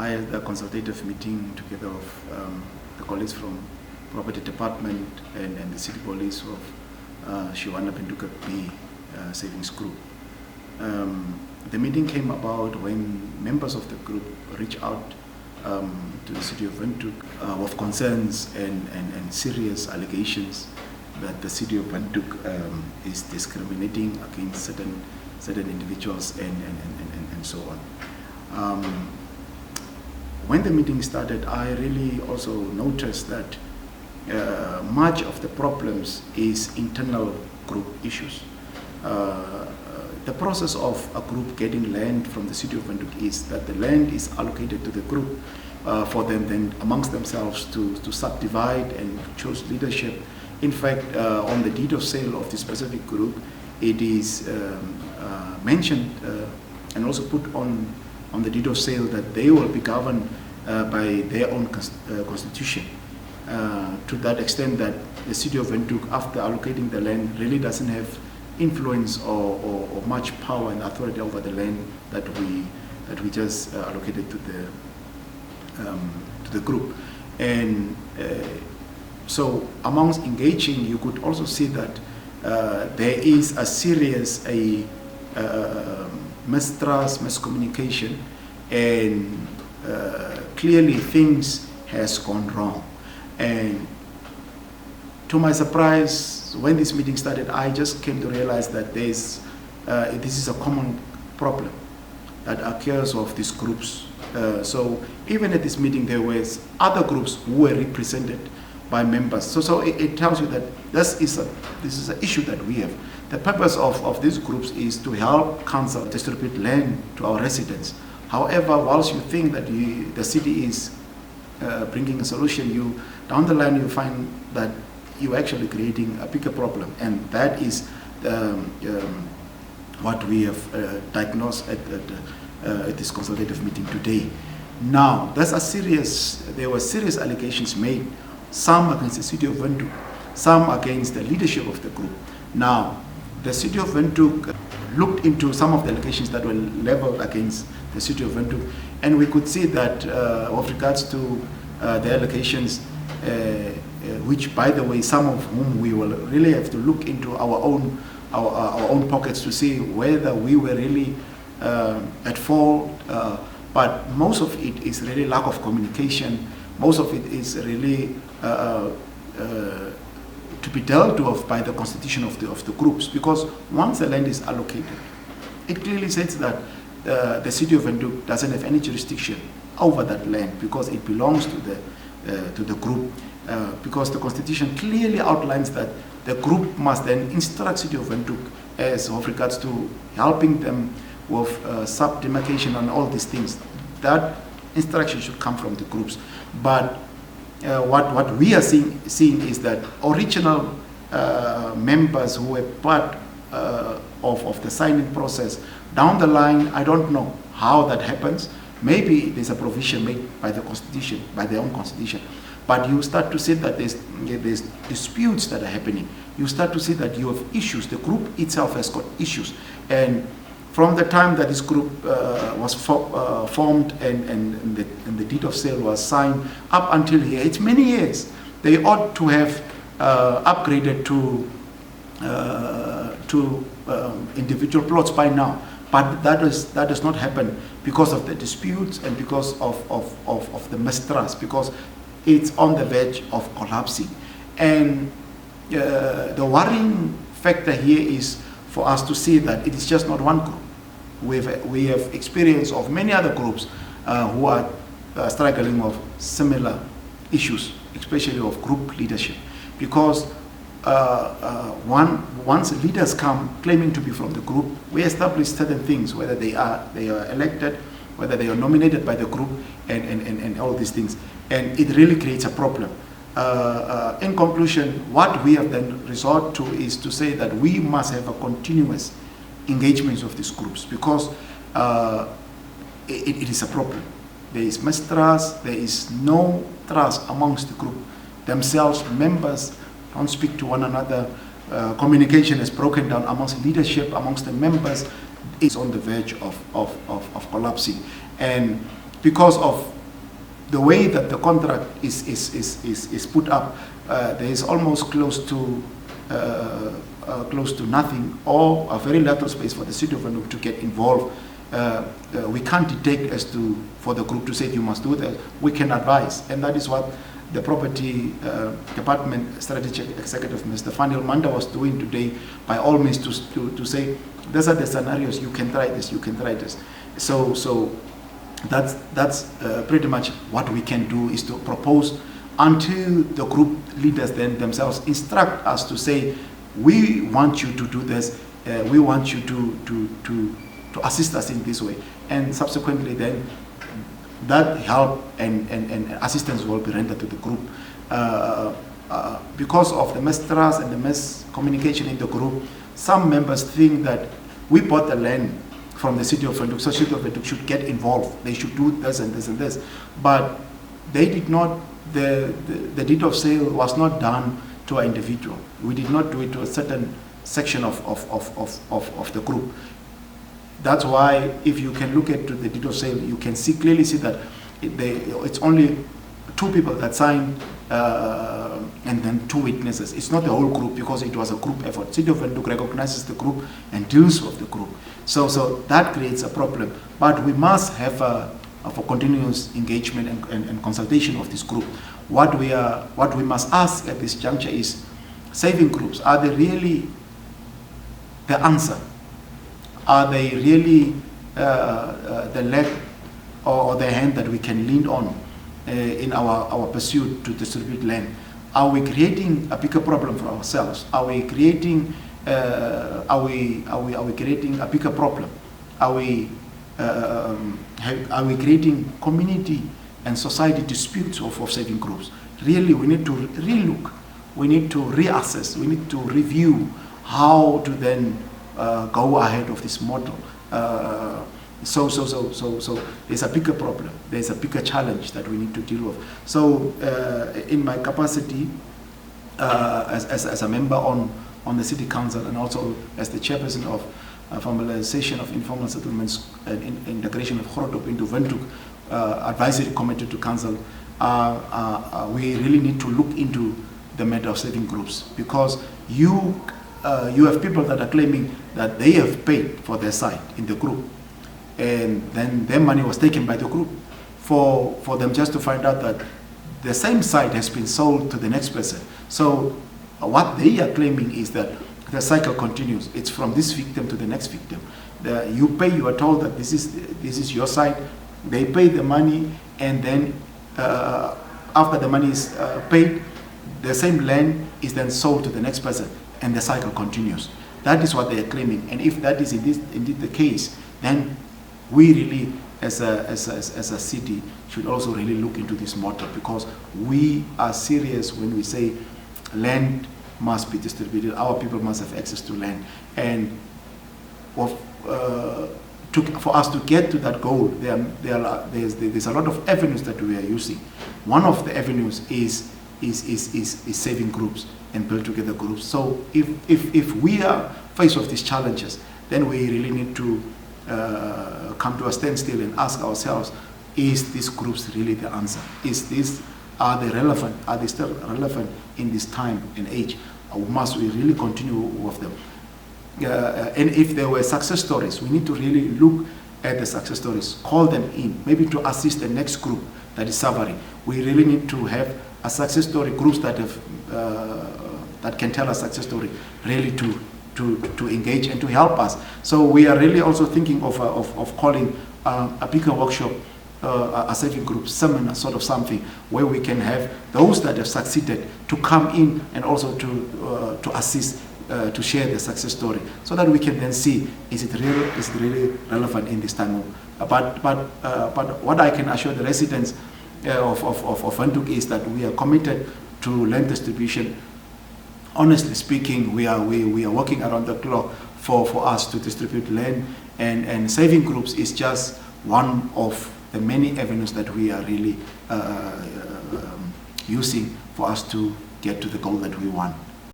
I held a consultative meeting together with the colleagues from Property Department and the City Police of Oshiwana Penduka B Savings Group. The meeting came about when members of the group reached out to the City of Windhoek with concerns and serious allegations that the City of Windhoek is discriminating against certain individuals and so on. When the meeting started, I really also noticed that much of the problems is internal group issues. The process of a group getting land from the City of Windhoek is that the land is allocated to the group for them then amongst themselves to subdivide and choose leadership. In fact, on the deed of sale of the specific group, it is mentioned and also put on the deed of sale that they will be governed by their own constitution. To that extent that the City of Windhoek, after allocating the land, really doesn't have influence or much power and authority over the land that we just allocated to the group. And so amongst engaging, you could also see that there is a serious mistrust, miscommunication, and clearly things has gone wrong. And to my surprise, when this meeting started, I just came to realize that this is a common problem that occurs of these groups. So even at this meeting, there was other groups who were represented by members. So it tells you that this is an issue that we have. The purpose of these groups is to help council distribute land to our residents. However, whilst you think that the city is bringing a solution, down the line you find that you're actually creating a bigger problem, and that is what we have diagnosed at this consultative meeting today. Now, there were serious allegations made, some against the City of Windhoek, some against the leadership of the group. Now, the City of Windhoek looked into some of the allegations that were leveled against the City of Windhoek, and we could see that with regards to the allegations, which, by the way, some of whom we will really have to look into our own pockets to see whether we were really at fault. But most of it is really lack of communication. Most of it is really to be dealt with by the constitution of the groups, because once the land is allocated, it clearly says that the City of Windhoek doesn't have any jurisdiction over that land because it belongs to the group. Because the constitution clearly outlines that the group must then instruct City of Windhoek as with regards to helping them with sub-demarcation and all these things. That instruction should come from the groups. But what we are seeing is that original members who were part of the signing process, down the line, I don't know how that happens. Maybe there's a provision made by the constitution, by their own constitution. But you start to see that there's disputes that are happening. You start to see that you have issues. The group itself has got issues. And from the time that this group was formed and the deed of sale was signed up until here, it's many years. They ought to have upgraded to individual plots by now. But that does not happen because of the disputes and because of the mistrust, because it's on the verge of collapsing. And the worrying factor here is for us to see that it is just not one group. We have experience of many other groups who are struggling with similar issues, especially of group leadership. Because once leaders come claiming to be from the group, we establish certain things, whether they are elected, whether they are nominated by the group, and all these things. And it really creates a problem. In conclusion, what we have then resort to is to say that we must have a continuous engagement of these groups, because it is a problem. There is mistrust, there is no trust amongst the group themselves. Members don't speak to one another. Communication is broken down amongst leadership, amongst the members. It's on the verge of collapsing. And because of the way that the contract is put up, there is almost close to nothing or a very little space for the City of Windhoek to get involved. We can't dictate as to for the group to say you must do that. We can advise, and that is what the Property Department Strategic Executive Mr. Fanil Manda was doing today, by all means to say these are the scenarios, you can try this, you can try this. So that's pretty much what we can do, is to propose until the group leaders then themselves instruct us to say, we want you to do this, we want you to assist us in this way, and subsequently then that help and assistance will be rendered to the group. Because of the mistrust and the miscommunication in the group, some members think that we bought the land from the City of Windhoek, so City of Windhoek should get involved. They should do this and this and this. But they did not, the deed of sale was not done to an individual. We did not do it to a certain section of the group. That's why if you can look at the deed of sale, you can clearly see that it's only 2 people that signed and then 2 witnesses. It's not the whole group, because it was a group effort. City of Windhoek recognizes the group and deals with the group. So that creates a problem. But we must have a continuous engagement and consultation of this group. What we must ask at this juncture is, saving groups, are they really the answer? Are they really the leg or the hand that we can lean on in our pursuit to distribute land? Are we creating a bigger problem for ourselves? Are we creating creating a bigger problem? Are we creating community and society disputes of saving groups? Really, we need to relook. We need to reassess. We need to review how to then go ahead of this model. So there's a bigger problem. There's a bigger challenge that we need to deal with. So in my capacity as a member on the City Council, and also as the chairperson of formalization of informal settlements and integration of Grotop into Windhoek advisory committee to Council, we really need to look into the matter of saving groups, because you have people that are claiming that they have paid for their site in the group, and then their money was taken by the group for them just to find out that the same site has been sold to the next person. So what they are claiming is that the cycle continues. It's from this victim to the next victim. You pay, you are told that this is your site, they pay the money, and then after the money is paid, the same land is then sold to the next person, and the cycle continues. That is what they are claiming. And if that is indeed the case, then we really, as a city, should also really look into this model, because we are serious when we say land must be distributed, our people must have access to land. And for us to get to that goal, there's a lot of avenues that we are using. One of the avenues is saving groups and build together groups. So if we are faced with these challenges, then we really need to come to a standstill and ask ourselves, is these groups really the answer? Are they relevant? Are they still relevant in this time and age? Or must we really continue with them? And if there were success stories, we need to really look at the success stories, call them in, maybe to assist the next group that is suffering. We really need to have a success story, groups that have that can tell a success story, really to engage and to help us. So we are really also thinking of calling a bigger workshop, a saving group seminar, sort of something where we can have those that have succeeded to come in and also to assist, to share the success story, so that we can then see, is it really relevant in this time? But what I can assure the residents of Windhoek is that we are committed to land distribution. Honestly speaking, we are working around the clock for us to distribute land, and saving groups is just one of the many avenues that we are really using for us to get to the goal that we want.